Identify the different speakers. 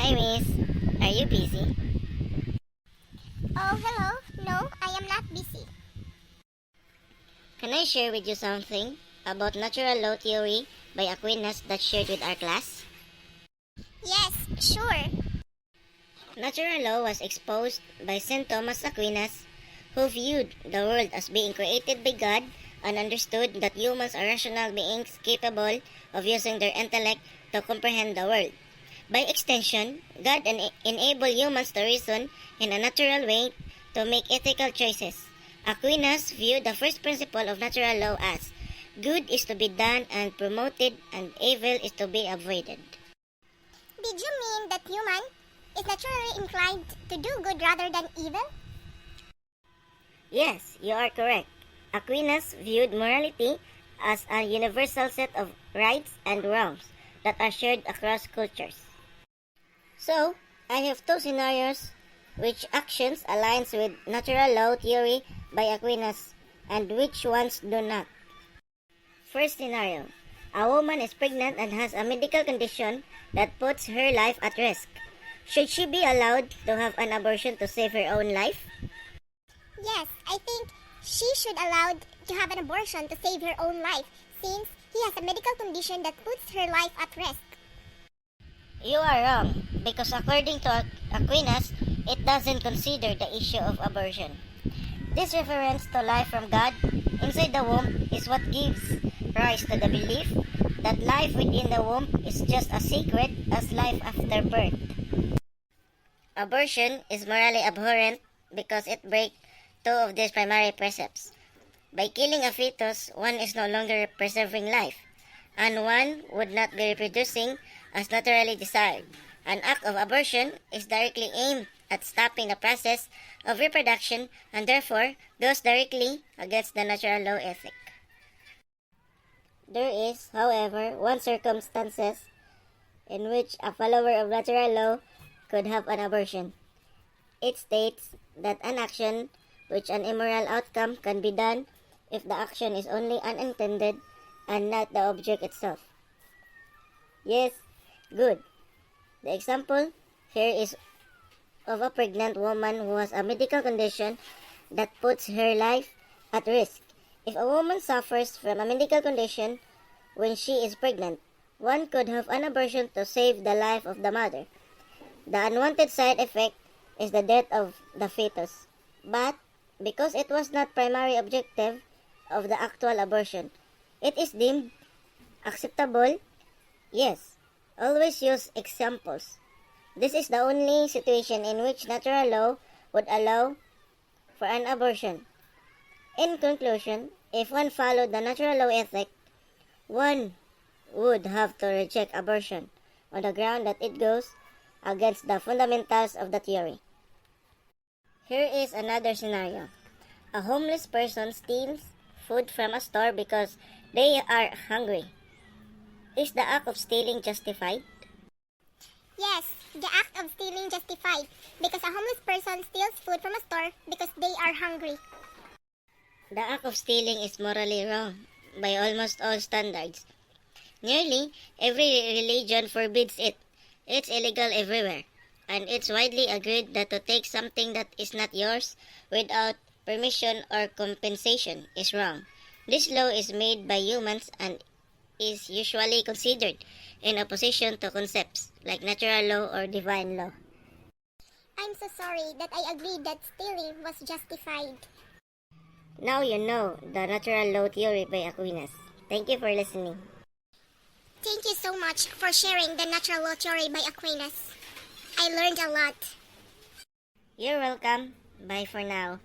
Speaker 1: Hi, miss. Are you busy?
Speaker 2: Oh, hello. No, I am not busy.
Speaker 1: Can I share with you something about natural law theory by Aquinas that shared with our class?
Speaker 2: Yes, sure.
Speaker 1: Natural law was exposed by St. Thomas Aquinas, who viewed the world as being created by God and understood that humans are rational beings capable of using their intellect to comprehend the world. By extension, God enabled humans to reason in a natural way to make ethical choices. Aquinas viewed the first principle of natural law as good is to be done and promoted and evil is to be avoided.
Speaker 2: Did you mean that human is naturally inclined to do good rather than evil?
Speaker 1: Yes, you are correct. Aquinas viewed morality as a universal set of rights and wrongs that are shared across cultures. So, I have two scenarios which actions aligns with natural law theory by Aquinas and which ones do not. First scenario. A woman is pregnant and has a medical condition that puts her life at risk. Should she be allowed to have an abortion to save her own life?
Speaker 2: Yes, I think she should allowed to have an abortion to save her own life since he has a medical condition that puts her life at risk.
Speaker 1: You are wrong, because according to Aquinas, it doesn't consider the issue of abortion. This reference to life from God inside the womb is what gives rise to the belief that life within the womb is just as sacred as life after birth. Abortion is morally abhorrent because it breaks two of these primary precepts. By killing a fetus, one is no longer preserving life, and one would not be reproducing as naturally desired. An act of abortion is directly aimed at stopping the process of reproduction and therefore goes directly against the natural law ethic. There is, however, one circumstance in which a follower of natural law could have an abortion. It states that an action which an immoral outcome can be done if the action is only unintended and not the object itself. Yes, good. The example here is of a pregnant woman who has a medical condition that puts her life at risk. If a woman suffers from a medical condition when she is pregnant, one could have an abortion to save the life of the mother. The unwanted side effect is the death of the fetus. But because it was not primary objective of the actual abortion, it is deemed acceptable. Yes, always use examples. This is the only situation in which natural law would allow for an abortion. In conclusion, if one followed the natural law ethic, one would have to reject abortion on the ground that it goes against the fundamentals of the theory. Here is another scenario. A homeless person steals food from a store because they are hungry. Is the act of stealing justified?
Speaker 2: Yes, the act of stealing justified because a homeless person steals food from a store because they are hungry.
Speaker 1: The act of stealing is morally wrong by almost all standards. Nearly every religion forbids it. It's illegal everywhere, and it's widely agreed that to take something that is not yours without permission or compensation is wrong. This law is made by humans and is usually considered in opposition to concepts like natural law or divine law.
Speaker 2: I'm so sorry that I agreed that stealing was justified.
Speaker 1: Now you know the natural law theory by Aquinas. Thank you for listening.
Speaker 2: Thank you so much for sharing the natural law theory by Aquinas. I learned a lot.
Speaker 1: You're welcome. Bye for now.